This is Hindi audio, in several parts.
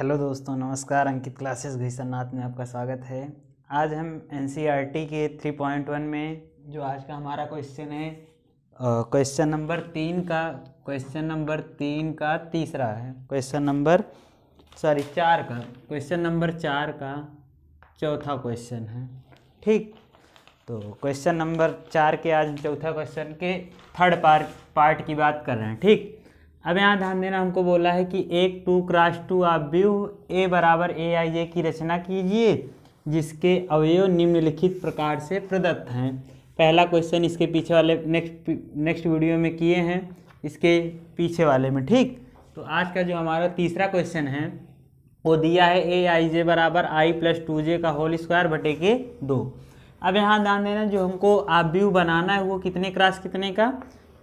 हेलो दोस्तों, नमस्कार। अंकित क्लासेस घीसरनाथ में आपका स्वागत है। आज हम एनसीईआरटी के 3.1 में जो आज का हमारा क्वेश्चन है क्वेश्चन नंबर तीन का तीसरा है। क्वेश्चन नंबर 4 का चौथा क्वेश्चन है। ठीक, तो क्वेश्चन नंबर 4 के आज हम चौथा क्वेश्चन के थर्ड पार्ट की बात कर रहे हैं। ठीक, अब यहाँ ध्यान देना, हमको बोला है कि एक 2x2 आव्यूह A बराबर AIJ की रचना कीजिए जिसके अवयव निम्नलिखित प्रकार से प्रदत्त हैं। पहला क्वेश्चन इसके पीछे वाले नेक्स्ट वीडियो में किए हैं, इसके पीछे वाले में। ठीक, तो आज का जो हमारा तीसरा क्वेश्चन है वो दिया है AIJ बराबर I + 2J का होल स्क्वायर बटे के 2। अब यहाँ ध्यान देना, जो हमको आव्यूह बनाना है वो कितने क्रॉस कितने का,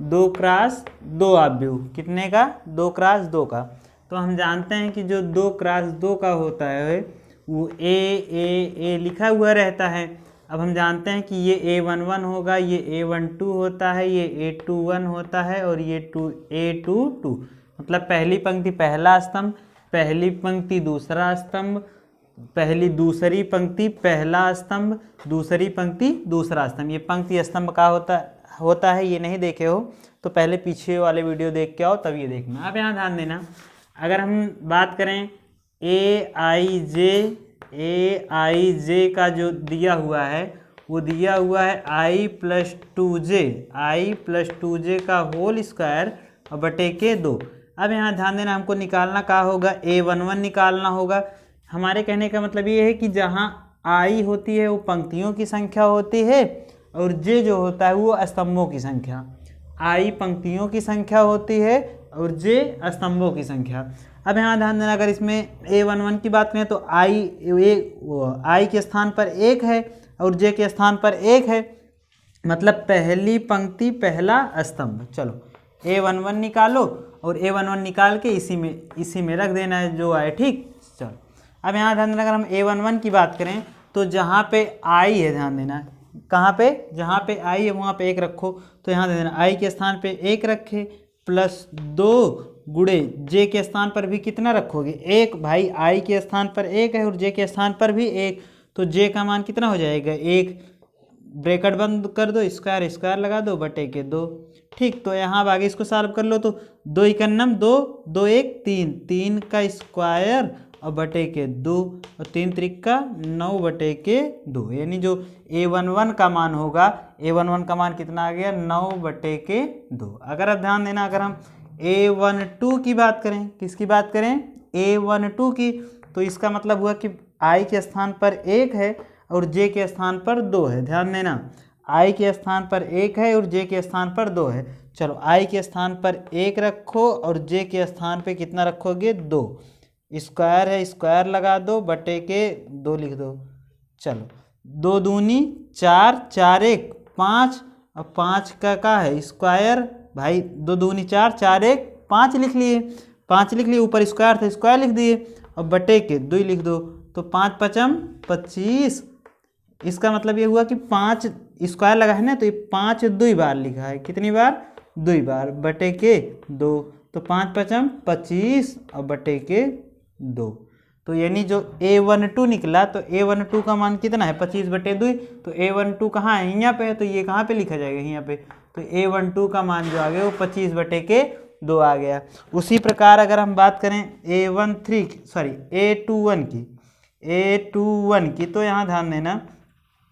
2x2 आव्यूह। कितने का, 2x2 का। तो हम जानते हैं कि जो 2x2 का होता है वो A लिखा हुआ रहता है। अब हम जानते हैं कि ये A11 होगा, ये A12 होता है, ये A21 होता है और ये A22। मतलब पहली पंक्ति पहला स्तंभ, पहली पंक्ति दूसरा स्तंभ, दूसरी पंक्ति पहला स्तंभ, दूसरी पंक्ति दूसरा स्तंभ। ये पंक्ति स्तंभ का होता है। ये नहीं देखे हो तो पहले पीछे वाले वीडियो देख के आओ, तब ये देखना। अब यहाँ ध्यान देना, अगर हम बात करें AIJ का जो दिया हुआ है वो दिया हुआ है I + 2J का होल स्क्वायर बटे के 2। अब यहाँ ध्यान देना, हमको निकालना क्या होगा, A11 निकालना होगा। हमारे कहने का मतलब ये है कि जहाँ I होती है वो पंक्तियों की संख्या होती है और J जो होता है वो स्तंभों की संख्या। I पंक्तियों की संख्या होती है और J स्तंभों की संख्या। अब यहाँ ध्यान देना, अगर इसमें A11 की बात करें तो I के स्थान पर 1 है और J के स्थान पर 1 है, मतलब पहली पंक्ति पहला स्तंभ। चलो A11 निकालो और A11 निकाल के इसी में रख देना है जो आए। ठीक, चलो अब यहाँ ध्यान देना, अगर हम A11 की बात करें तो जहाँ पे I है, ध्यान देना कहाँ पे, जहाँ पे I है वहाँ पे 1 रखो। तो यहाँ देना I के स्थान पे 1 रखे +2 गुणे J के स्थान पर भी कितना रखोगे, 1। भाई I के स्थान पर 1 है और J के स्थान पर भी 1, तो J का मान कितना हो जाएगा, 1। ब्रैकेट बंद कर दो, स्क्वायर लगा दो बटे के 2। ठीक, तो यहाँ अब आगे इसको सॉल्व कर लो तो 2 × 2, 2 1 3, 3 का स्क्वायर और बटे के 2 और 3 त्रिका 9 बटे के 2। यानी जो A11 का मान होगा, A11 का मान कितना आ गया, 9 बटे के 2। अगर आप ध्यान देना, अगर हम A12 की बात करें, किसकी बात करें, A12 की, तो इसका मतलब हुआ कि I के स्थान पर 1 है और J के स्थान पर 2 है। ध्यान देना, I के स्थान पर 1 है और J के स्थान पर 2 है। चलो I के स्थान पर 1 रखो और J के स्थान पे कितना रखोगे, 2। स्क्वायर है, स्क्वायर लगा दो बटे के 2 लिख दो। चलो 2 दूनी 4, 4 1 5 और 5 का है स्क्वायर। भाई 2 दूनी 4, 4 1 5 लिख लिए, 5 लिख लिए, ऊपर स्क्वायर था स्क्वायर लिख दिए और बटे के 2 लिख दो। तो 5 5 25। इसका मतलब ये हुआ कि 5 स्क्वायर लगा है ना, तो ये 5 2 बार लिखा है। कितनी बार, 2 बार बटे के 2। तो 5 5 25 और बटे के 2। तो यानी जो A12 निकला, तो A12 का मान कितना है, 25 बटे 2। तो A12 कहाँ है, यहाँ पे है, तो ये कहाँ पे लिखा जाएगा, यहाँ पे। तो A12 का मान जो आ गया वो 25 बटे के 2 आ गया। उसी प्रकार अगर हम बात करें A21 की, तो यहाँ ध्यान देना,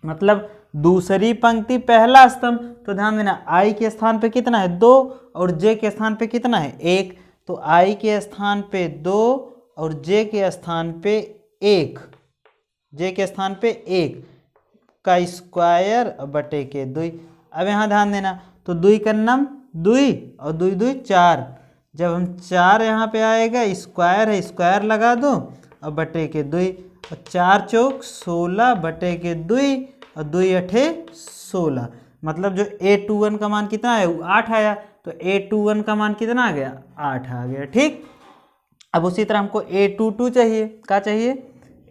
मतलब दूसरी पंक्ति पहला स्तंभ। तो ध्यान देना, I के स्थान पे कितना है, 2 और J के स्थान पे कितना है, 1। तो I के स्थान पे 2 और J के स्थान पे 1, J के स्थान पे 1 का स्क्वायर बटे के 2। अब यहाँ ध्यान देना, तो 2 × 2 और 2 2 4। जब हम 4 यहाँ पे आएगा, स्क्वायर है स्क्वायर लगा दो और बटे के 2 और 4 चौक 16 बटे के 2 और 2 8 16। मतलब जो A21 का मान कितना है, 8 आया। तो A21 का मान कितना आ गया, 8 आ गया। ठीक, अब उसी तरह हमको A22 चाहिए। क्या चाहिए,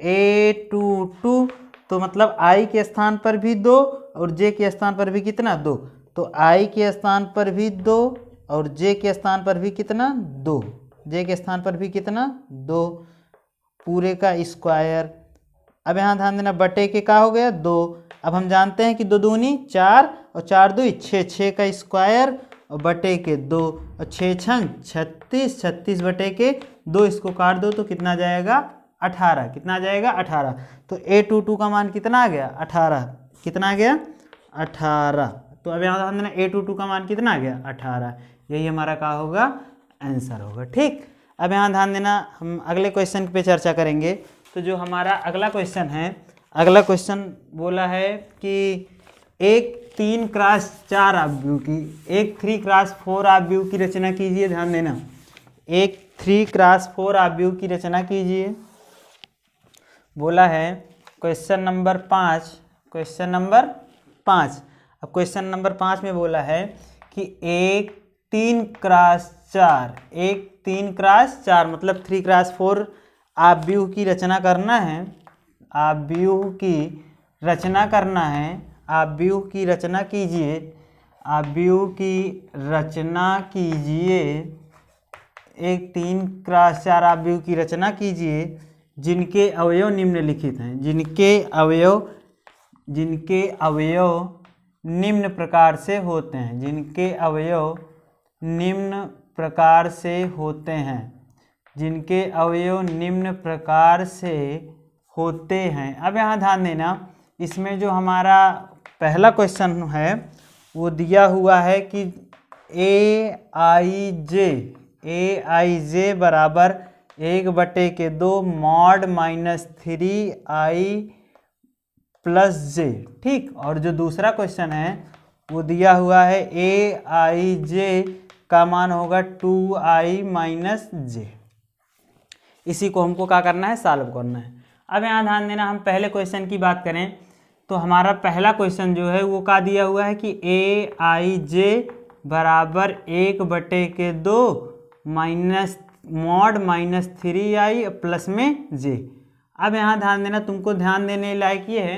A22। तो मतलब I के स्थान पर भी 2 और J के स्थान पर भी कितना, 2। तो I के स्थान पर भी 2 और J के स्थान पर भी कितना, 2। J के स्थान पर भी कितना, 2। पूरे का स्क्वायर। अब यहाँ ध्यान देना बटे के का हो गया 2। अब हम जानते हैं कि 2 दूनी 4 और 4 दूनी 6, 6 का स्क्वायर और बटे के 2 और 6 छंग 36, 36 बटे के 2, इसको काट दो तो कितना जाएगा 18। कितना जाएगा 18। तो A22 का मान कितना आ गया 18। कितना आ गया 18। तो अब यहाँ ध्यान देना A22 का मान कितना आ गया 18। यही हमारा क्या होगा आंसर होगा। ठीक, अब यहाँ ध्यान देना हम अगले क्वेश्चन पे चर्चा करेंगे। तो जो हमारा अगला क्वेश्चन है, अगला क्वेश्चन बोला है कि एक 3x4 आव्यूह की, एक 3x4 आव्यूह की रचना कीजिए। ध्यान देना, एक 3x4 आव्यूह की रचना कीजिए बोला है। Question number 5, question number 5। अब क्वेश्चन नंबर 5 में बोला है कि एक 3x4, एक 3x4 मतलब 3x4 आव्यूह की रचना करना है। आव्यूह की रचना करना है। आव्यूह की रचना कीजिए। आव्यूह की रचना कीजिए। एक 3x4 आव्यूह की रचना कीजिए जिनके अवयव निम्नलिखित हैं। जिनके अवयव निम्न प्रकार से होते हैं। जिनके अवयव निम्न प्रकार से होते हैं। जिनके अवयव निम्न प्रकार से होते हैं। अब यहाँ ध्यान देना, इसमें जो हमारा पहला क्वेश्चन है वो दिया हुआ है कि Aij बराबर 1/2 मॉड -3i प्लस j। ठीक, और जो दूसरा क्वेश्चन है वो दिया हुआ है Aij का मान होगा 2i - j। इसी को हमको क्या करना है, सॉल्व करना है। अब यहाँ ध्यान देना, हम पहले क्वेश्चन की बात करें तो हमारा पहला क्वेश्चन जो है वो क्या दिया हुआ है कि Aij बराबर 1/2 मॉड -3i प्लस में j। अब यहाँ ध्यान देना, तुमको ध्यान देने लायक ये है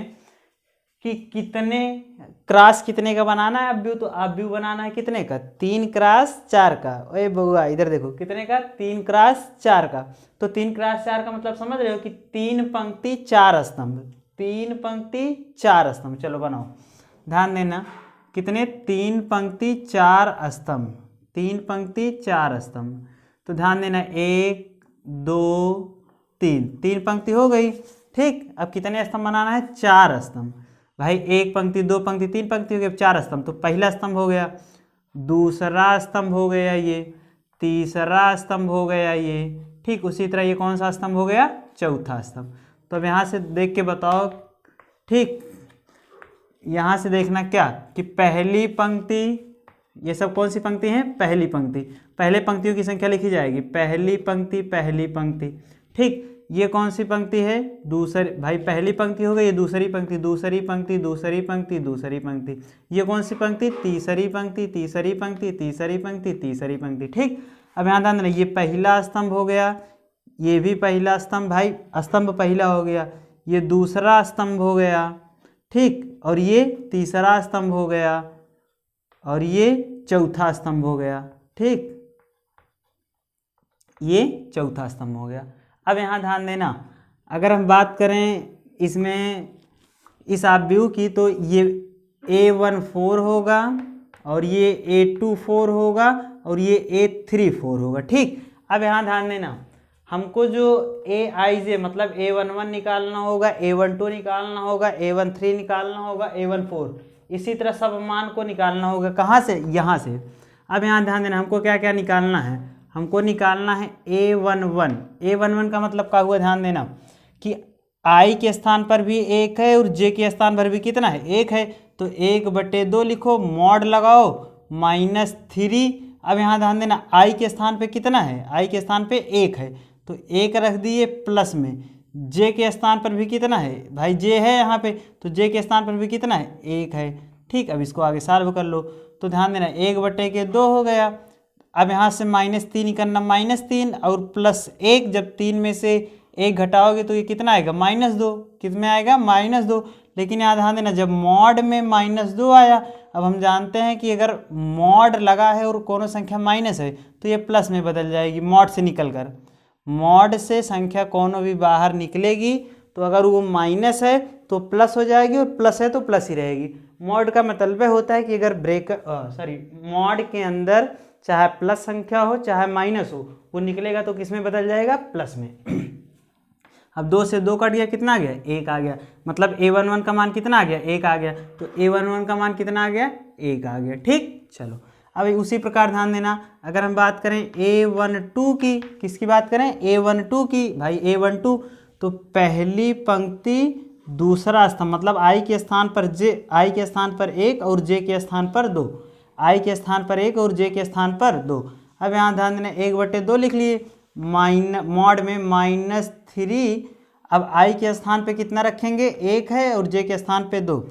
कि कितने क्रॉस कितने का बनाना है आव्यूह। तो आव्यूह बनाना है कितने का 3x4 का। ओए बउआ इधर देखो, कितने का 3x4 का। तो 3x4 का मतलब समझ रहे हो कि 3 पंक्ति 4 स्तंभ। 3 पंक्ति 4 स्तंभ। चलो बनाओ, ध्यान देना कितने 3 पंक्ति 4 स्तंभ। 3 पंक्ति 4 स्तंभ। तो ध्यान देना 1 2 3, 3 पंक्ति हो गई। ठीक, अब कितने स्तंभ बनाना है 4 स्तंभ। भाई 1 पंक्ति 2 पंक्ति 3 पंक्ति हो गई, 4 स्तंभ। तो पहला स्तंभ हो गया, दूसरा स्तंभ हो गया ये, तीसरा स्तंभ हो गया ये। ठीक, उसी तरह ये कौन सा स्तंभ हो गया, चौथा स्तंभ। तो अब यहाँ से देख के बताओ। ठीक, यहाँ से देखना क्या कि पहली पंक्ति, ये सब कौन सी पंक्ति हैं, पहली पंक्ति। पहले पंक्तियों की संख्या लिखी जाएगी, पहली पंक्ति पहली पंक्ति। ठीक, ये कौन सी पंक्ति है, दूसरी। भाई पहली पंक्ति हो गई, ये दूसरी पंक्ति, दूसरी पंक्ति दूसरी पंक्ति दूसरी पंक्ति। ये कौन सी पंक्ति, तीसरी पंक्ति तीसरी पंक्ति तीसरी पंक्ति तीसरी पंक्ति। ठीक, अब यहाँ ध्यान देना, ये पहला स्तंभ हो गया, ये भी पहला स्तंभ। भाई स्तंभ पहला हो गया, ये दूसरा स्तंभ हो गया। ठीक, और ये तीसरा स्तंभ हो गया, और ये चौथा स्तंभ हो गया। ठीक, ये चौथा स्तंभ हो गया। अब यहाँ ध्यान देना, अगर हम बात करें इसमें इस आव्यूह की, तो ये A14 होगा और ये A24 होगा और ये A34 होगा। ठीक, अब यहाँ ध्यान देना, हमको जो Aij मतलब A11 निकालना होगा, A12 निकालना होगा, A13 निकालना होगा, A14, इसी तरह सब मान को निकालना होगा। कहाँ से, यहाँ से। अब यहाँ ध्यान देना, हमको क्या क्या निकालना है, हमको निकालना है A11। A11 का मतलब क्या हुआ, ध्यान देना कि I के स्थान पर भी 1 है और J के स्थान पर भी कितना है, 1 है। तो 1/2 लिखो, मॉड लगाओ -3। अब यहाँ ध्यान देना, I के स्थान पे कितना है, I के स्थान पे 1 है, तो 1 रख दिए प्लस में। J के स्थान पर भी कितना है, भाई J है यहाँ पे, तो J के स्थान पर भी कितना है, 1 है। ठीक, अब इसको आगे सॉल्व कर लो। तो ध्यान देना 1/2 हो गया। अब यहाँ से -3 करना, -3 और +1, जब 3 में से 1 घटाओगे तो ये कितना आएगा, -2। कितने आएगा, -2। लेकिन यहाँ ध्यान देना, जब मॉड में -2 आया, अब हम जानते हैं कि अगर मॉड लगा है और कोनो संख्या माइनस है तो ये प्लस में बदल जाएगी, मॉड से निकल कर। मॉड से संख्या कोनो भी बाहर निकलेगी तो अगर वो माइनस है तो प्लस हो जाएगी और प्लस है तो प्लस ही रहेगी। मॉड का मतलब होता है कि अगर मॉड के अंदर चाहे प्लस संख्या हो चाहे माइनस हो, वो निकलेगा तो किस में बदल जाएगा, प्लस में। अब 2 से 2 कट गया, कितना आ गया, 1 आ गया। मतलब a11 का मान कितना आ गया, 1 आ गया। तो a11 का मान कितना आ गया, 1 आ गया। ठीक, चलो अब उसी प्रकार ध्यान देना, अगर हम बात करें a12 की, किसकी बात करें, a12 की, भाई a12 तो पहली पंक्ति दूसरा स्तंभ, मतलब i के स्थान पर i के स्थान पर 1 और j के स्थान पर 2, i के स्थान पर 1 और j के स्थान पर 2। अब यहाँ ध्यान देना 1/2 लिख लिए, मॉड में -3। अब i के स्थान पे कितना रखेंगे, 1 है और j के स्थान पे 2,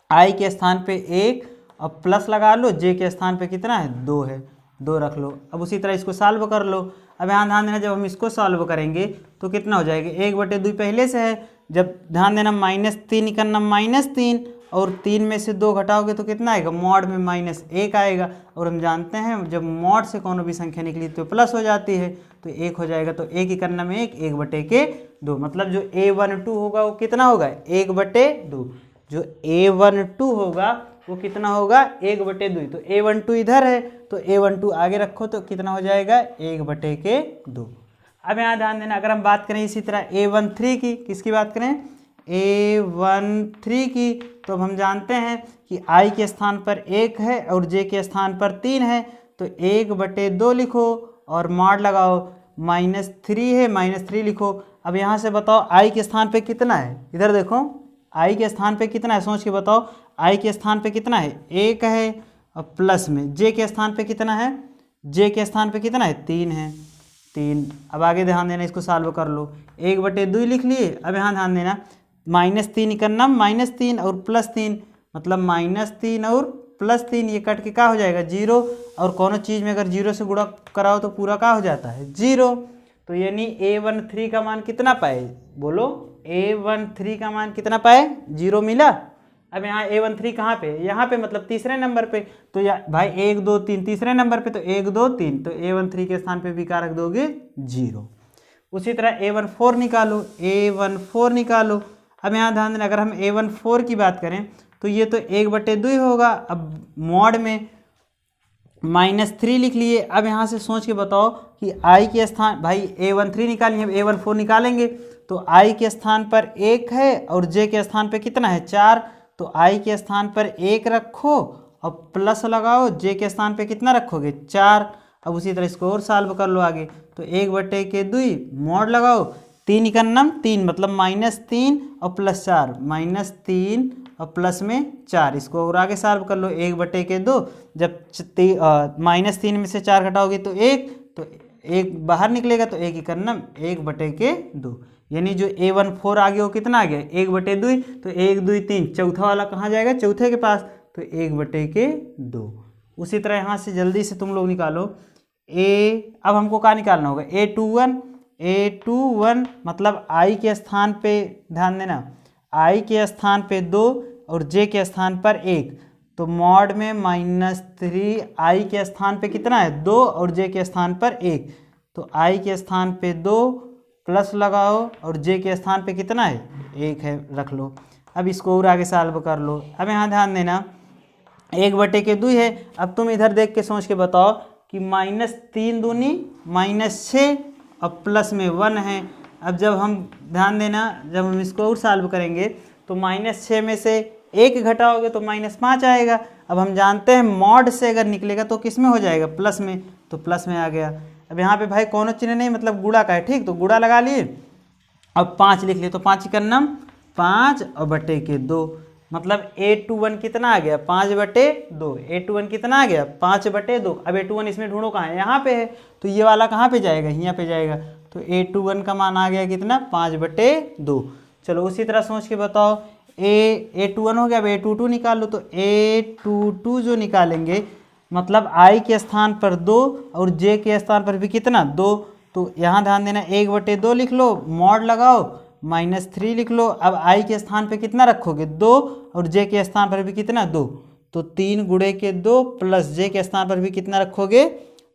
i के स्थान पे 1 और प्लस लगा लो, j के स्थान पे कितना है, 2 है, 2 रख लो। अब उसी तरह इसको सॉल्व कर लो। अब यहाँ ध्यान देना जब हम इसको सॉल्व करेंगे तो कितना हो जाएगा, 1/2 पहले से है, जब ध्यान देना -3 करना -3 और 3 में से 2 घटाओगे तो कितना आएगा, मॉड में -1 आएगा। और हम जानते हैं जब मॉड से कोनो भी संख्या निकली तो प्लस हो जाती है, तो 1 हो जाएगा। तो 1 ही करना में 1/2, मतलब जो a12 होगा वो कितना होगा, 1/2। जो a12 होगा वो कितना होगा, 1/2। तो a12 इधर है तो a12 आगे रखो तो कितना हो जाएगा, 1/2। अब यहाँ ध्यान देना, अगर हम बात करें इसी तरह a13 की, किसकी बात करें, a13 की, तो हम जानते हैं कि i के स्थान पर 1 है और j के स्थान पर 3 है, तो 1/2 लिखो और मॉड लगाओ, -3 है, -3 लिखो। अब यहाँ से बताओ i के स्थान पे कितना है, इधर देखो i के स्थान पे कितना है, सोच के बताओ, i के स्थान पे कितना है, 1 है और प्लस में j के स्थान पे कितना है, j के स्थान पे कितना है, 3 है, 3। अब आगे ध्यान देना, इसको सॉल्व कर लो, 1/2 लिख लिए। अब यहाँ ध्यान देना -3 करना, -3 और +3, मतलब -3 और +3 ये कट के क्या हो जाएगा, 0। और कोनो चीज़ में अगर 0 से गुणा कराओ तो पूरा क्या हो जाता है, 0। तो यानी a13 का मान कितना पाए, बोलो a13 का मान कितना पाए, 0 मिला। अब यहाँ a13 कहाँ पे, यहाँ पे मतलब तीसरे नंबर पे, तो भाई 1 2 3 तीसरे नंबर पे, तो 1 2 3, तो a13 के स्थान पे भी क्या रख दोगे, 0। उसी तरह a14 निकालो, a14 निकालो। अब यहाँ ध्यान देना, अगर हम a14 की बात करें तो ये तो 1/2 होगा। अब मॉड में -3 लिख लिए। अब यहाँ से सोच के बताओ कि i के स्थान, भाई a13 निकालेंगे, अब a14 निकालेंगे तो i के स्थान पर 1 है और j के स्थान पे कितना है, 4, तो i के स्थान पर 1 रखो और प्लस लगाओ, j के स्थान पे कितना रखोगे, 4। अब उसी तरह इसको और सॉल्व कर लो आगे, तो 1/2 मॉड लगाओ, 3 का नम 3, मतलब -3 और +4, -3 और प्लस में 4। इसको और आगे सॉल्व कर लो, 1/2, जब -3 में से 4 घटाओगे तो 1, तो 1 बाहर निकलेगा, तो 1 ही करना 1/2। यानी जो a14 आ गया वो कितना आ गया, 1/2। तो 1 2 3, चौथा वाला कहाँ जाएगा, चौथे के पास, तो 1/2। उसी तरह यहाँ से जल्दी से तुम लोग निकालो अब हमको क्या निकालना होगा, a21 मतलब i के स्थान पे ध्यान देना, i के स्थान पे 2 और j के स्थान पर 1, तो मॉड में -3, i के स्थान पे कितना है, 2 और j के स्थान पर 1, तो i के स्थान पे 2 प्लस लगाओ और j के स्थान पे कितना है, 1 है, रख लो। अब इसको और आगे सॉल्व कर लो। अब यहाँ ध्यान देना 1/2 है। अब तुम इधर देख के सोच के बताओ कि -3 दूनी -6 और प्लस में 1 है। अब जब हम ध्यान देना, जब हम इसको और सॉल्व करेंगे तो -6 में से 1 घटाओगे तो -5 आएगा। अब हम जानते हैं मॉड से अगर निकलेगा तो किस में हो जाएगा, प्लस में, तो प्लस में आ गया। अब यहाँ पे भाई कोनो चिन्ह नहीं, मतलब गुणा का है, ठीक, तो गुणा लगा लिए। अब 5 लिख लिए, तो 5 करना 5 और बटे के 2, मतलब a21 कितना आ गया, 5/2। a21 कितना आ गया, 5/2। अब a21 इसमें ढूंढो कहाँ है, यहाँ पे है, तो ये वाला कहाँ पे जाएगा, यहाँ पे जाएगा। तो a21 का मान आ गया कितना, 5/2। चलो उसी तरह सोच के बताओ, a21 हो गया। अब a22 निकाल लो, तो a22 जो निकालेंगे मतलब i के स्थान पर 2 और j के स्थान पर भी कितना, 2, तो यहाँ ध्यान देना 1/2 लिख लो, मॉड लगाओ, -3 लिख लो। अब i के स्थान पे कितना रखोगे, 2 और j के स्थान पर भी कितना, 2, तो 3 गुणे के 2 प्लस j के स्थान पर भी कितना रखोगे,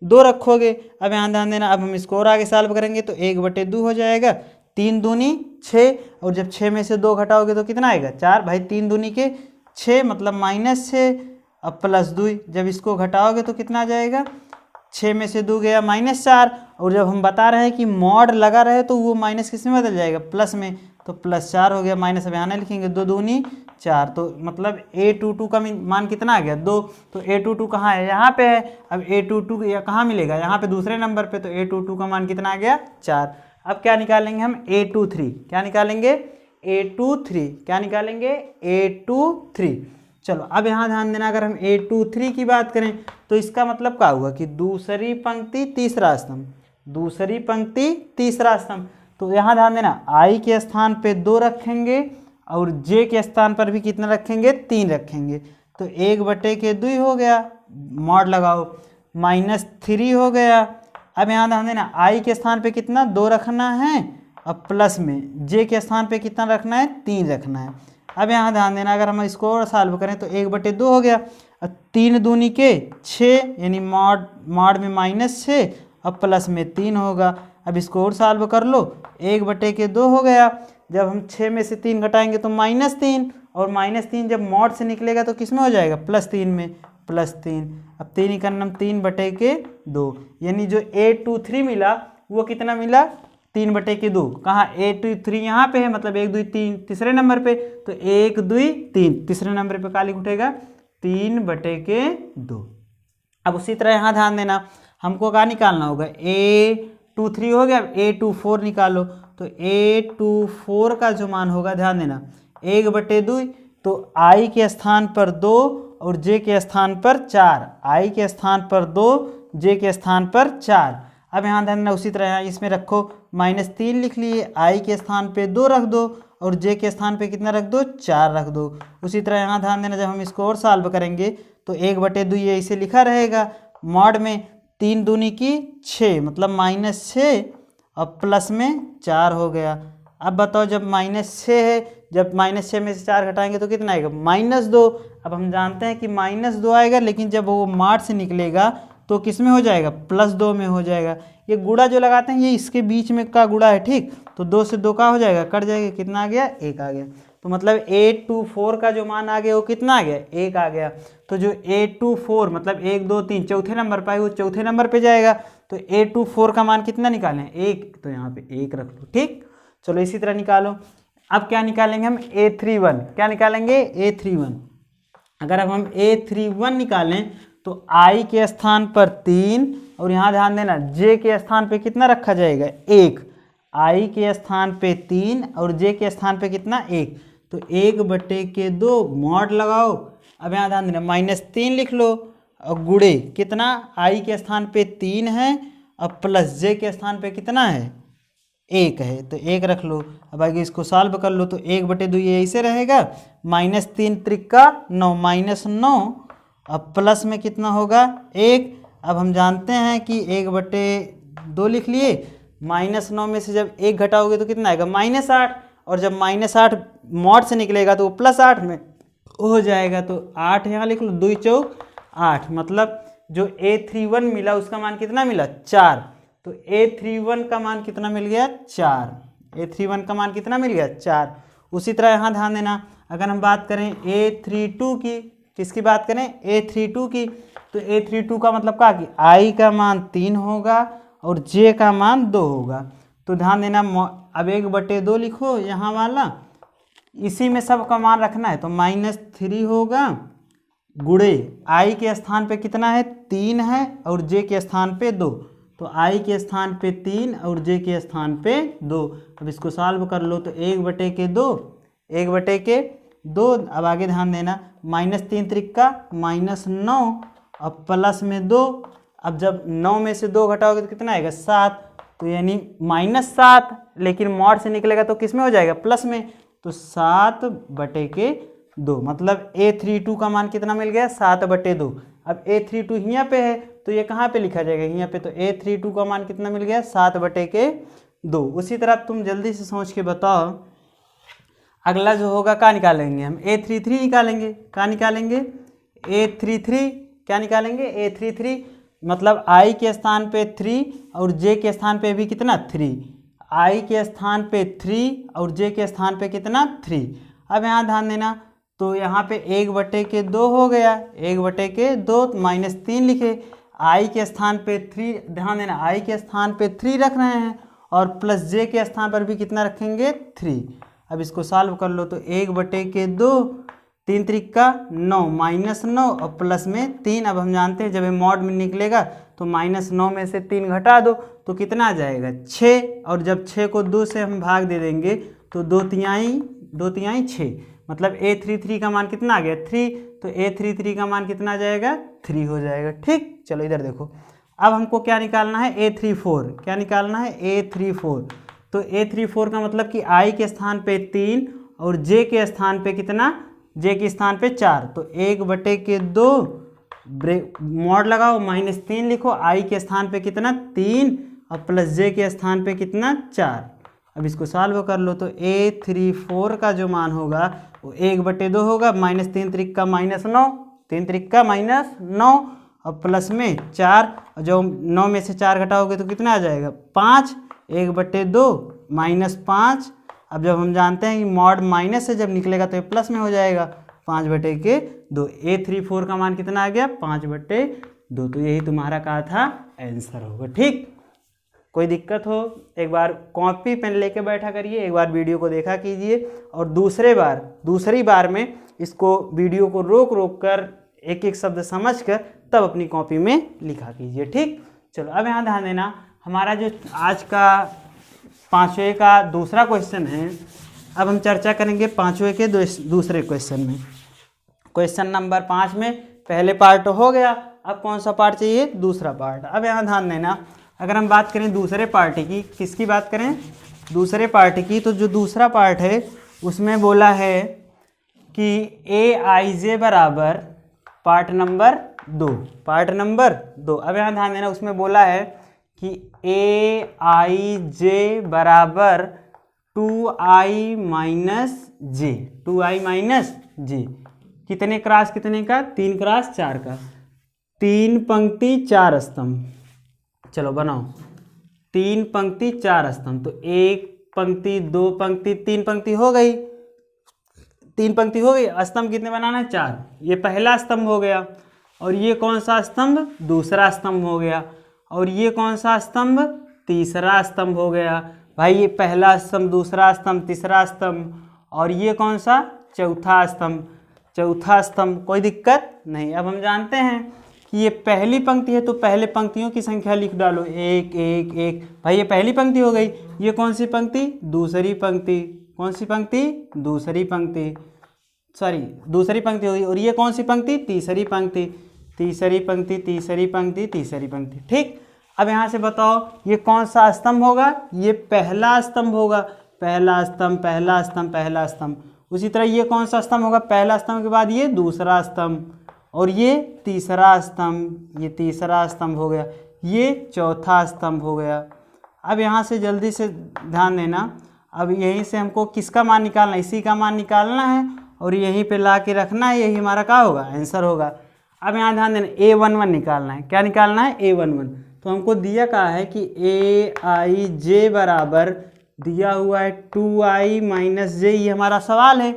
2 रखोगे। अब यहाँ ध्यान देना, अब हम इसको और आगे सॉल्व करेंगे तो 1/2 हो जाएगा, 3 दूनी 6, और जब 6 में से 2 घटाओगे तो कितना आएगा 4। भाई 3 दूनी के 6 मतलब -6, अब +2, जब इसको घटाओगे तो कितना आ जाएगा, 6 में से 2 गया -4, और जब हम बता रहे हैं कि मॉड लगा रहे तो वो माइनस किस में बदल जाएगा, प्लस में, तो +4 हो गया, माइनस अब यहाँ नहीं लिखेंगे, 2 दूनी 4, तो मतलब A22 का मान कितना आ गया 2। तो A22 कहाँ है, यहाँ पे है। अब A22 या कहाँ मिलेगा, यहाँ पे दूसरे नंबर पे, तो A22 का मान कितना आ गया 4। अब क्या निकालेंगे हम, A23, क्या निकालेंगे A23, क्या निकालेंगे A23। चलो अब यहाँ ध्यान देना, अगर हम A23 की बात करें तो इसका मतलब क्या हुआ कि दूसरी पंक्ति तीसरा स्तंभ, दूसरी पंक्ति तीसरा स्तंभ। तो यहाँ ध्यान देना, I के स्थान पे 2 रखेंगे और J के स्थान पर भी कितना रखेंगे, 3 रखेंगे, तो 1/2 हो गया, मॉड लगाओ, -3 हो गया। अब यहाँ ध्यान देना, I के स्थान पे कितना 2 रखना है, अब प्लस में J के स्थान पे कितना रखना है, 3 रखना है। अब यहाँ ध्यान देना, अगर हम इसको और सॉल्व करें तो 1/2 हो गया, 3 दूनी के 6, यानी मॉड में -6, अब प्लस में 3 होगा। अब इसको और सॉल्व कर लो, 1/2 हो गया, जब हम 6 में से 3 घटाएंगे तो -3, और -3 जब मॉड से निकलेगा तो किस में हो जाएगा, +3 में, +3। अब 3 का नाम 3/2, यानी जो A23 मिला वो कितना मिला, 3/2। कहाँ A23 यहाँ पे है, मतलब 1 2 3 तीसरे नंबर पे, तो 1 2 3 तीसरे नंबर पे काली उठेगा 3/2। अब उसी तरह यहाँ ध्यान देना, हमको क्या निकालना होगा, A23 हो गया, A24 निकालो, तो A24 का जो मान होगा, ध्यान देना 1/2, तो I के स्थान पर 2 और J के स्थान पर 4, I के स्थान पर 2, J के स्थान पर 4। अब यहाँ ध्यान देना, उसी तरह यहाँ इसमें रखो, -3 लिख लिए, I के स्थान पे 2 रख दो और J के स्थान पे कितना रख दो, 4 रख दो। उसी तरह यहाँ ध्यान देना, जब हम इसको और सॉल्व करेंगे तो 1/2 ये इसे लिखा रहेगा, मॉड में 3 दूनी की 6, मतलब -6, अब प्लस में 4 हो गया। अब बताओ, जब -6 है, जब -6 में से 4 घटाएंगे तो कितना आएगा, -2। अब हम जानते हैं कि -2 आएगा, लेकिन जब वो मॉड से निकलेगा तो किस में हो जाएगा, +2 में हो जाएगा। ये गुणा जो लगाते हैं ये इसके बीच में का गुणा है, ठीक, तो 2 से 2 का हो जाएगा, कट जाएगा, कितना आ गया, 1 आ गया। तो मतलब A24 का जो मान आ गया वो कितना आ गया, 1 आ गया। तो जो A24 मतलब 1 2 3 चौथे नंबर पर वो चौथे नंबर पे जाएगा, तो A24 का मान कितना निकालें, 1, तो यहाँ पे 1 रख लो, ठीक। चलो इसी तरह निकालो। अब क्या निकालेंगे हम, A31, क्या निकालेंगे, A31। अगर अब हम A31 निकालें तो I के स्थान पर 3, और यहाँ ध्यान देना J के स्थान पे कितना रखा जाएगा, 1, I के स्थान पे 3 और J के स्थान पे कितना, 1, तो 1/2 मॉड लगाओ। अब यहाँ ध्यान देना, -3 लिख लो, और गुणे कितना, I के स्थान पे 3 है, अब प्लस J के स्थान पे कितना है, 1 है, तो 1 रख लो। अब आगे इसको सॉल्व कर लो, तो 1/2 ये ऐसे रहेगा, -3 त्रिका 9, -9, अब प्लस में कितना होगा, 1। अब हम जानते हैं कि 1/2 लिख लिए, -9 में से जब 1 घटाओगे तो कितना आएगा, -8, और जब -8 मॉड से निकलेगा तो वो +8 में हो जाएगा, तो 8 यहाँ लिख लो, 2 चौक 8, मतलब जो A31 मिला उसका मान कितना मिला, 4। तो A31 का मान कितना मिल गया, 4। A31 का मान कितना मिल गया, 4। उसी तरह यहाँ ध्यान देना, अगर हम बात करें A32 की, किसकी बात करें, A32 की, तो A32 का मतलब क्या कि I का मान 3 होगा और J का मान 2 होगा। तो ध्यान देना, अब 1/2 लिखो यहाँ वाला, इसी में सब का मान रखना है, तो -3 होगा, गुणे I के स्थान पे कितना है, 3 है, और J के स्थान पे 2, तो I के स्थान पे 3 और J के स्थान पे 2। अब इसको सॉल्व कर लो, तो 1/2, 1/2। अब आगे ध्यान देना, -3 त्रिका -9, अब प्लस में 2, अब जब 9 में से 2 घटाओगे तो कितना आएगा, 7, तो यानी -7, लेकिन मॉड से निकलेगा तो किस में हो जाएगा, प्लस में, तो 7/2, मतलब A32 का मान कितना मिल गया, 7/2। अब A32 यहाँ पे है तो ये कहाँ पे लिखा जाएगा, यहाँ पे, तो A32 का मान कितना मिल गया, 7/2। उसी तरह तुम जल्दी से सोच के बताओ, अगला जो होगा क्या निकालेंगे हम, A33 निकालेंगे, क्या निकालेंगे, A33, क्या निकालेंगे, A33, मतलब i के स्थान पे 3 और j के स्थान पे भी कितना 3, i के स्थान पे 3 और j के स्थान पे कितना 3। अब यहाँ ध्यान देना, तो यहाँ पे 1/2 हो गया, 1/2 -3 लिखे, i के स्थान पे 3, ध्यान देना i के स्थान पे 3 रख रहे हैं और प्लस j के स्थान पर भी कितना रखेंगे 3। अब इसको सॉल्व कर लो, तो 1/2, 3 त्रिका 9 -9 और प्लस में 3। अब हम जानते हैं जब ये मॉड में निकलेगा तो -9 में से 3 घटा दो तो कितना आ जाएगा 6, और जब 6 को 2 से हम भाग दे देंगे तो 2 तिहाई 6, मतलब a33 का मान कितना आ गया 3, तो a33 का मान कितना आ जाएगा 3 हो जाएगा। ठीक, चलो इधर देखो, अब हमको क्या निकालना है a34, क्या निकालना है a34। तो a34 का मतलब कि i के स्थान पे 3 और j के स्थान पे कितना, j के स्थान पे 4, तो 1/2 मॉड लगाओ -3 लिखो, i के स्थान पे कितना 3 और प्लस j के स्थान पे कितना 4। अब इसको सॉल्व कर लो, तो a34 का जो मान होगा वो 1/2 होगा, -3 त्रिका -9, 3 त्रिका -9 और प्लस में 4, और जो 9 में से 4 घटाओगे तो कितना आ जाएगा 5, 1/2 -5। अब जब हम जानते हैं कि मॉड माइनस से जब निकलेगा तो ये प्लस में हो जाएगा, 5/2। a34 का मान कितना आ गया 5/2, तो यही तुम्हारा कहा था आंसर होगा। ठीक, कोई दिक्कत हो एक बार कॉपी पेन लेके बैठा करिए, एक बार वीडियो को देखा कीजिए और दूसरी बार में इसको वीडियो को रोक कर एक एक शब्द समझकर तब अपनी कॉपी में लिखा कीजिए। ठीक, चलो अब यहाँ ध्यान देना, हमारा जो आज का 5वें का दूसरा क्वेश्चन है, अब हम चर्चा करेंगे 5वें के दूसरे क्वेश्चन में। क्वेश्चन नंबर 5 में पहले पार्ट हो गया, अब कौन सा पार्ट चाहिए, दूसरा पार्ट। अब यहाँ ध्यान देना, अगर हम बात करें दूसरे पार्ट की, किसकी बात करें, दूसरे पार्ट की, तो जो दूसरा पार्ट है उसमें बोला है कि aij बराबर पार्ट नंबर 2, पार्ट नंबर 2। अब यहाँ ध्यान देना, उसमें बोला है कि aij बराबर 2i माइनस j, कितने क्रॉस कितने का, 3 क्रॉस 4 का, 3 पंक्ति 4 स्तंभ। चलो बनाओ 3 पंक्ति 4 स्तंभ, तो 1 पंक्ति 2 पंक्ति 3 पंक्ति हो गई, 3 पंक्ति हो गई। स्तंभ कितने बनाना है 4, ये पहला स्तंभ हो गया, और ये कौन सा स्तंभ, दूसरा स्तंभ हो गया, और ये कौन सा स्तंभ, तीसरा स्तंभ हो गया। भाई ये पहला स्तंभ, दूसरा स्तंभ, तीसरा स्तंभ, और ये कौन सा, चौथा स्तंभ। कोई दिक्कत नहीं। अब हम जानते हैं कि ये पहली पंक्ति है तो पहले पंक्तियों की संख्या लिख डालो, 1 1 1। भाई ये पहली पंक्ति हो गई, ये कौन सी पंक्ति, दूसरी पंक्ति, कौन सी पंक्ति, दूसरी पंक्ति हो गई, और ये कौन सी पंक्ति, तीसरी पंक्ति। ठीक, अब यहाँ से बताओ ये कौन सा स्तंभ होगा, ये पहला स्तंभ होगा, पहला स्तंभ। उसी तरह ये कौन सा स्तंभ होगा, पहला स्तंभ के बाद ये दूसरा स्तंभ, और ये तीसरा स्तंभ हो गया, ये चौथा स्तंभ हो गया। अब यहाँ से जल्दी से ध्यान देना, अब यहीं से हमको किसका मान निकालना है, इसी का मान निकालना है और यहीं पे ला के रखना है, यही हमारा क्या होगा, आंसर होगा। अब यहाँ ध्यान देना, a11 निकालना है, क्या निकालना है, a11। तो हमको दिया कहा है कि aij बराबर दिया हुआ है 2i माइनस j, ये हमारा सवाल है।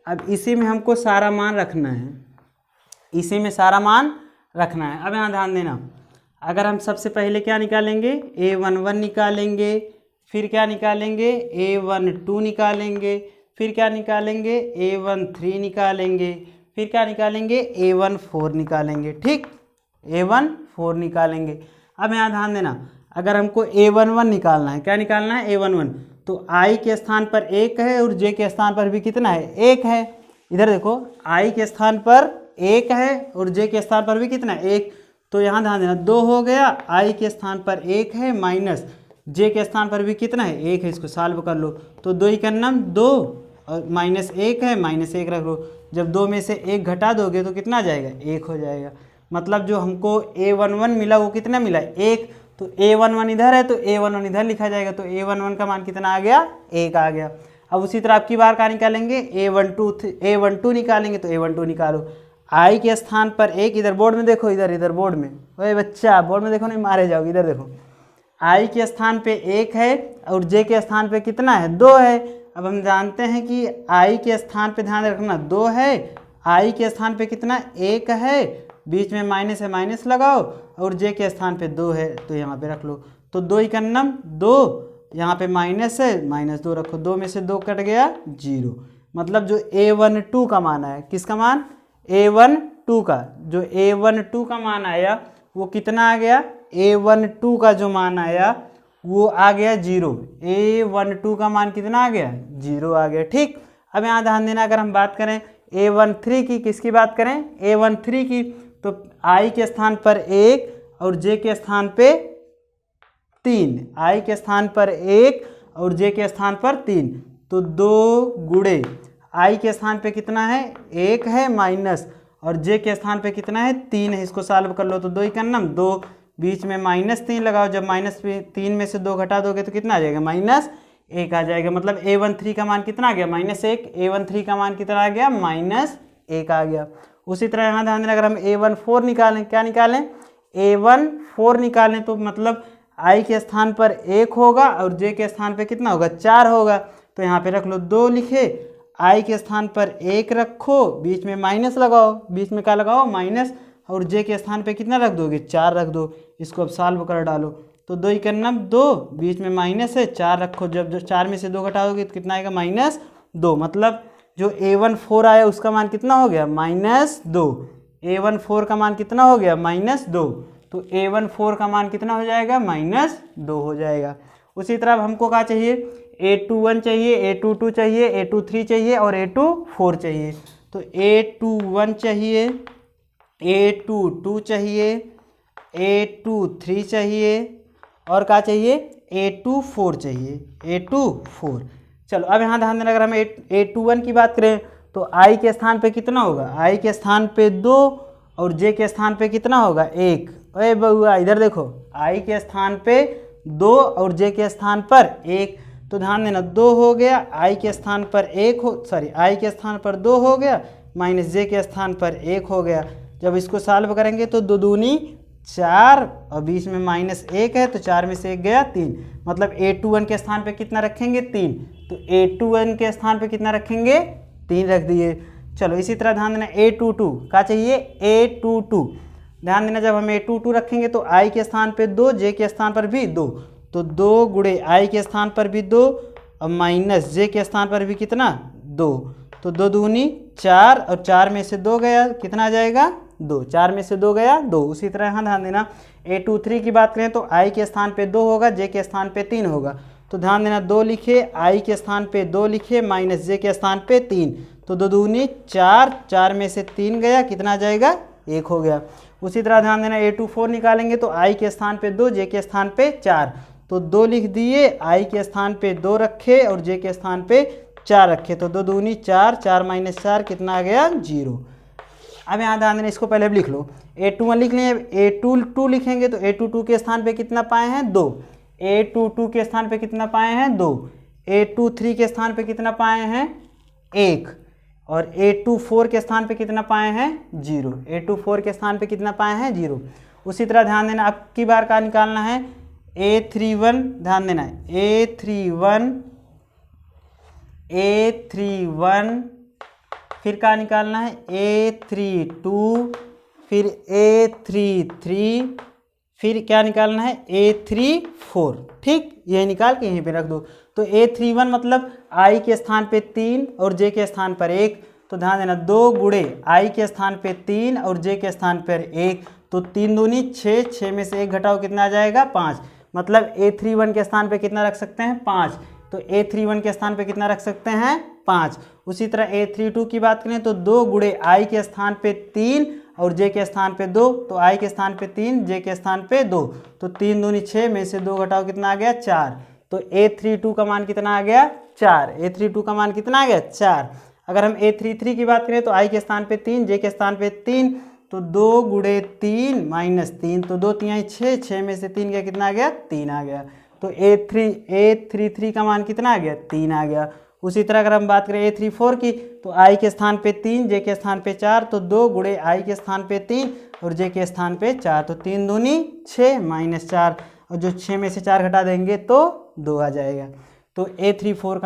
अब इसी में हमको सारा मान रखना है, अब यहाँ ध्यान देना, अगर हम सबसे पहले क्या निकालेंगे, a11 निकालेंगे, फिर क्या निकालेंगे, a12 निकालेंगे, फिर क्या निकालेंगे, a13 निकालेंगे, फिर क्या निकालेंगे, a14 निकालेंगे। ठीक, a14 निकालेंगे। अब यहाँ ध्यान देना, अगर हमको a11 निकालना है, क्या निकालना है, a11, तो i के स्थान पर 1 है और j के स्थान पर भी कितना है, 1 है। इधर देखो, i के स्थान पर 1 है और j के स्थान पर भी कितना है, 1। तो यहाँ ध्यान देना, 2 हो गया, i के स्थान पर 1 है माइनस j के स्थान पर भी कितना है, 1 है। इसको सॉल्व कर लो, तो 2 ही करना 2 और माइनस 1 है, -1 रख लो। जब 2 में से 1 घटा दोगे तो कितना आ जाएगा, 1 हो जाएगा। मतलब जो हमको a11 मिला वो कितना मिला, 1। तो a11 इधर है तो a11 इधर लिखा जाएगा, तो a11 का मान कितना आ गया, 1 आ गया। अब उसी तरह आपकी बार का निकालेंगे, a12 निकालेंगे, तो a12 निकालो। आई के स्थान पर एक, इधर बोर्ड में देखो, इधर बोर्ड में, ओए बच्चा बोर्ड में देखो, नहीं मारे जाओगे, इधर देखो, आई के स्थान पे 1 है और जे के स्थान पे कितना है, 2 है। अब हम जानते हैं कि आई के स्थान पे ध्यान रखना 2 है, आई के स्थान पे कितना 1 है, बीच में माइनस है, माइनस लगाओ, और जे के स्थान पे 2 है तो यहाँ पे रख लो। तो 2 इकन्नम 2, यहाँ पे माइनस है, -2 रखो, 2 में से 2 कट गया 0। मतलब जो A12 का मान आया, किसका मान, A12 का, जो A12 का मान आया वो कितना आ गया, A12 का जो मान आया वो आ गया 0। A12 का मान कितना आ गया, 0 आ गया। ठीक, अब यहाँ ध्यान देना, अगर हम बात करें A13 की, किसकी बात करें, A13 की, तो I के स्थान पर 1 और J के स्थान पे 3, I के स्थान पर 1 और J के स्थान पर 3, तो 2 गुणे I के स्थान पे कितना है, 1 है माइनस, और J के स्थान पे कितना है, 3 है। इसको सॉल्व कर लो तो 2 इकन्नम 2, बीच में -3 लगाओ, जब -3 में से 2 घटा दोगे तो कितना आ जाएगा, -1 आ जाएगा। मतलब A13 का मान कितना आ गया, -1, A13 का मान कितना आ गया, -1 आ गया। उसी तरह यहाँ ध्यान देना, अगर हम A14 निकालें, क्या निकालें, A14 निकालें, तो मतलब I के स्थान पर 1 होगा और J के स्थान पे कितना होगा, 4 होगा। तो यहाँ पे रख लो 2 लिखे, I के स्थान पर 1 रखो, बीच में माइनस लगाओ, बीच में क्या लगाओ, माइनस, और J के स्थान पे कितना रख दोगे, 4 रख दो। इसको अब सॉल्व कर डालो, तो 2 इकन्नम 2, बीच में माइनस है, 4 रखो, जब 4 में से 2 घटाओगे तो कितना आएगा, -2। मतलब जो A14 आया उसका मान कितना हो गया, -2। A14 का मान कितना हो गया, -2। तो A14 का मान कितना हो जाएगा, -2 हो जाएगा। उसी तरह हमको क्या चाहिए, A21 चाहिए, A22 चाहिए, A23 चाहिए और A24 चाहिए। तो A21 चाहिए, A22 चाहिए, A23 चाहिए और क्या चाहिए, A24 चाहिए, A24। चलो अब यहाँ ध्यान देना, अगर हम A21 की बात करें तो I के स्थान पे कितना होगा, I के स्थान पे 2 और J के स्थान पे कितना होगा, 1। अरे बउआ इधर देखो, I के स्थान पे 2 और J के स्थान पर 1, तो ध्यान देना 2 हो गया, I के स्थान पर 1 हो, सॉरी I के स्थान पर 2 हो गया, माइनस J के स्थान पर 1 हो गया। जब इसको सॉल्व करेंगे तो 2 दूनी 4 और बीच में -1 है, तो 4 में से 1 गया 3। मतलब A21 के स्थान पे कितना रखेंगे, 3। तो A21 के स्थान पे कितना रखेंगे, 3 रख दिए। चलो इसी तरह ध्यान देना, A22 क्या चाहिए, A22 ध्यान देना, जब हम A22 रखेंगे तो I के स्थान पे 2, J के स्थान पर भी 2, तो 2 गुणे I के स्थान पर भी 2 और माइनस J के स्थान पर भी कितना, 2, तो 2 दूनी 4 और 4 में से 2 गया, कितना आ जाएगा, 2, 4 में से 2 गया 2। उसी तरह यहाँ ध्यान देना, A23 की बात करें तो I के स्थान पे 2 होगा, J के स्थान पे 3 होगा, तो ध्यान देना 2 लिखे, I के स्थान पे 2 लिखे, माइनस J के स्थान पे 3, तो 2 दूनी 4, 4 में से 3 गया, कितना आ जाएगा, 1 हो गया। उसी तरह ध्यान देना, A24 निकालेंगे तो I के स्थान पे 2, J के स्थान पे 4, तो 2 लिख दिए, I के स्थान पे 2 रखे और J के स्थान पे 4 रखे, तो 2 दूनी 4, 4 माइनस 4 कितना आ गया, 0। अब यहाँ ध्यान देना, इसको पहले लिख लो, A21 लिख लें, A22 लिखेंगे तो A22 के स्थान पे कितना पाए हैं, 2, A22 के स्थान पे कितना पाए हैं, 2, A23 के स्थान पे कितना पाए हैं, 1, और A24 के स्थान पे कितना पाए हैं, 0। A24 के स्थान पे कितना पाए हैं, 0। उसी तरह ध्यान देना, अब की बार का निकालना है A31, ध्यान देना है A31, फिर क्या निकालना है A32, फिर A33, फिर क्या निकालना है A34। ठीक, यही निकाल के यहीं पे रख दो। तो A31 मतलब I के स्थान पे 3 और J के स्थान पर 1, तो ध्यान देना 2 गुणे I के स्थान पे 3 और J के स्थान पर 1, तो 3 दूनी 6, 6 में से 1 घटाओ, कितना आ जाएगा, 5। मतलब A31 के स्थान पे कितना रख सकते हैं, 5, तो A31 के स्थान पे कितना रख सकते हैं, 5। उसी तरह A32 की बात करें तो 2 गुणे I के स्थान पे 3 और J के स्थान पे 2, तो I के स्थान पे 3, J के स्थान पे 2, तो 3 दूनी 6 में से 2 घटाओ, कितना आ गया, 4। तो A32 का मान कितना आ गया, 4। A32 का मान कितना आ गया, 4। अगर हम A33 की बात करें तो I के स्थान पे 3, J के स्थान पे 3, तो 2 गुणे 3 माइनस 3, तो 2 3 6, 6 में से 3 गया, कितना आ गया, 3 आ गया। तो A33 का मान कितना आ गया, 3 आ गया। उसी तरह अगर हम बात करें A34 की, तो I के स्थान पे 3, J के स्थान पे 4, तो 2 गुणे I के स्थान पे 3 और J के स्थान पे 4, तो 3 दूनी 6 -4, और जो 6 में से 4 घटा देंगे तो 2 आ जाएगा। तो A34 का